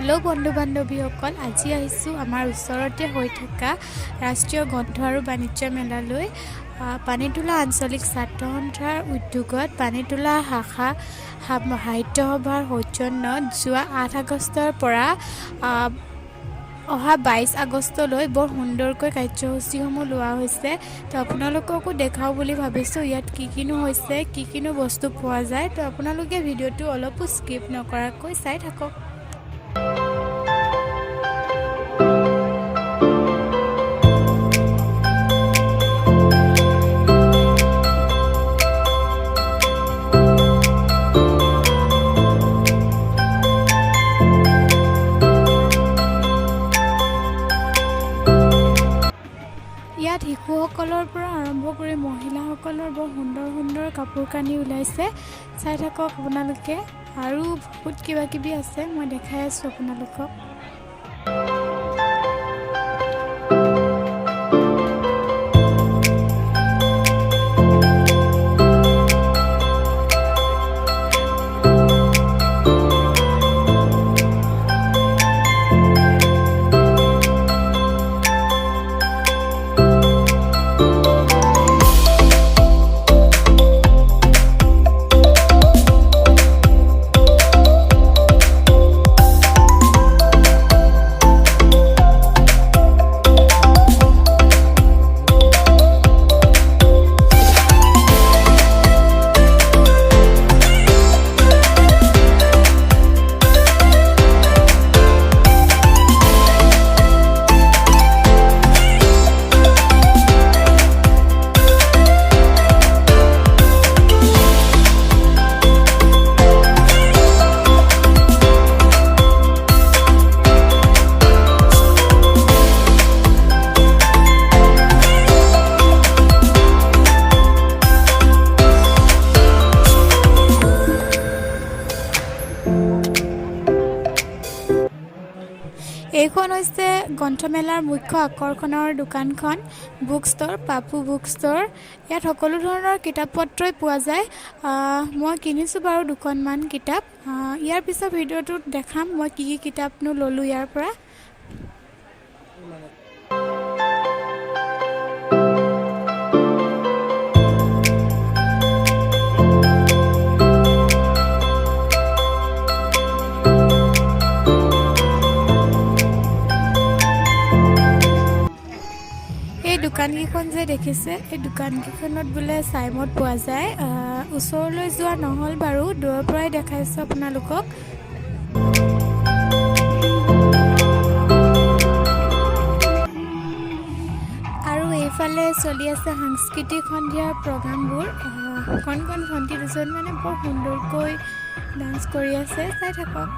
Hello' বন্ধু বান্ধৱীসকল, আজি আহিছোঁ আমাৰ ওচৰতে হৈ থকা ৰাষ্ট্ৰীয় গ্ৰন্থ আৰু বাণিজ্য মেলালৈ। পানীতোলা আঞ্চলিক ছাত্ৰ সন্থাৰ উদ্যোগত পানীতোলা শাখা সাহিত্য সভাৰ সৌজন্যত যোৱা 8 আগষ্টৰ পৰা অহা 22 আগষ্টলৈ বৰ সুন্দৰকৈ কাৰ্যসূচীসমূহ লোৱা হৈছে। তো আপোনালোককো দেখাওঁ বুলি ভাবিছোঁ ইয়াত কিনো হৈছে, কিনো বস্তু পোৱা যায়। তো আপোনালোকে ভিডিঅ'টো অলপো স্কিপ নকৰাকৈ চাই থাকক। ইয়াত শিশুসকলৰ পৰা আৰম্ভ কৰি মহিলাসকলৰ বৰ সুন্দৰ সুন্দৰ কাপোৰ কানি ওলাইছে, চাই থাকক আপোনালোকে। আৰু বহুত কিবা কিবি আছে, মই দেখাই আছোঁ আপোনালোকক। এইখন হৈছে গ্ৰন্থমেলাৰ মুখ্য আকৰ্ষণৰ দোকানখন, book store, Papu book store. ইয়াত সকলো ধৰণৰ কিতাপ পত্ৰই পোৱা যায়। মই কিনিছোঁ বাৰু দুখনমান কিতাপ। ইয়াৰ পিছত ভিডিঅ'টোত দেখাম মই কি কিতাপনো ল'লোঁ ইয়াৰ পৰা। দোকানকেইখন যে দেখিছে, এই দোকানকেইখনত বোলে চাইমদ পোৱা যায়। ওচৰলৈ যোৱা নহ'ল বাৰু, দূৰৰ পৰাই দেখাইছোঁ আপোনালোকক। আৰু এইফালে চলি আছে সাংস্কৃতিক সন্ধিয়াৰ প্ৰগ্ৰামবোৰ। কণ ভণ্টি দুজন মানে বৰ সুন্দৰকৈ ডান্স কৰি আছে, চাই থাকক।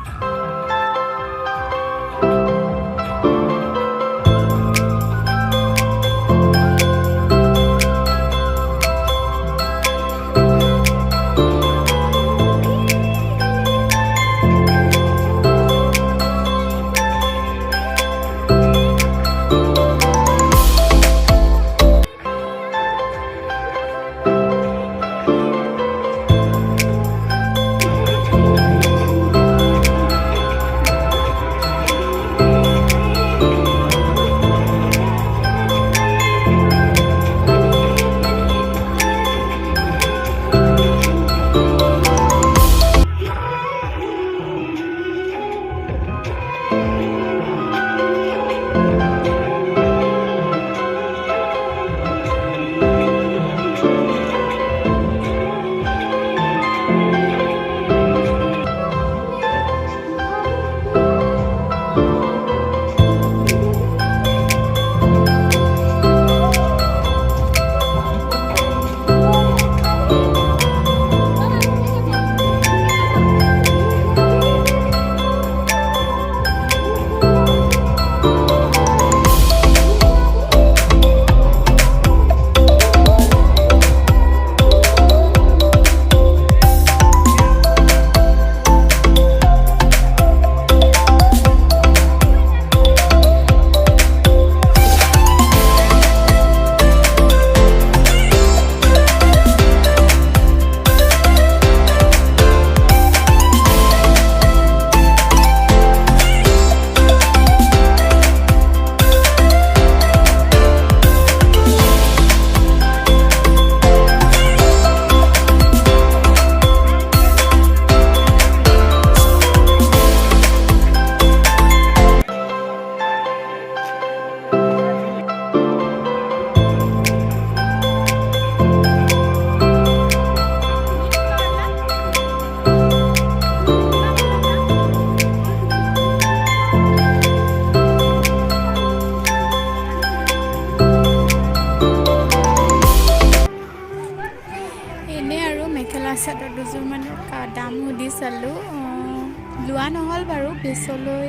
পিছলৈ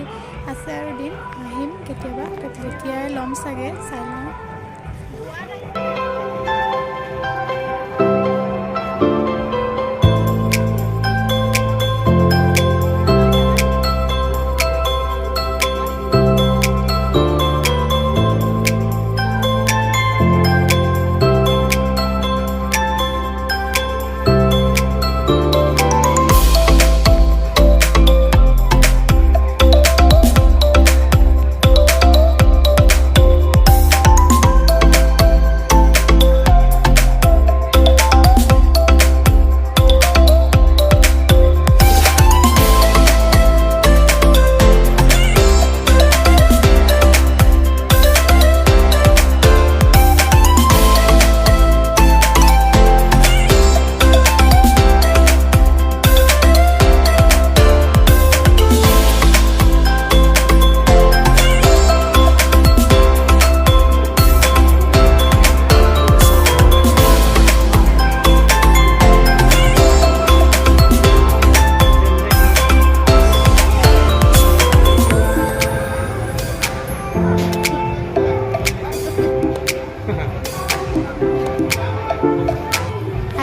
আছে আৰু দিন আহিম কেতিয়াবা তেতিয়াই ল'ম চাগে চাই লওঁ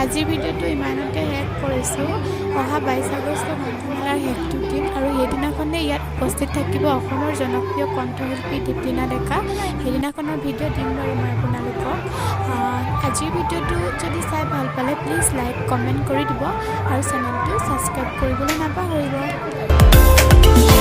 আজিৰ ভিডিঅ'টো ইমানতে শেষ কৰিছোঁ অহা 22 আগষ্ট গ্ৰন্থমেলাৰ শেষটো দিন আৰু সেইদিনাখনে ইয়াত উপস্থিত থাকিব অসমৰ জনপ্ৰিয় কণ্ঠশিল্পী দীপলিনা ডেকা সেইদিনাখনৰ ভিডিঅ' দিম বাৰু মই আপোনালোকক আজিৰ ভিডিঅ'টো যদি চাই ভাল পালে প্লিজ লাইক কমেণ্ট কৰি দিব আৰু চেনেলটো ছাবস্ক্ৰাইব কৰিবলৈ নাপাহৰিব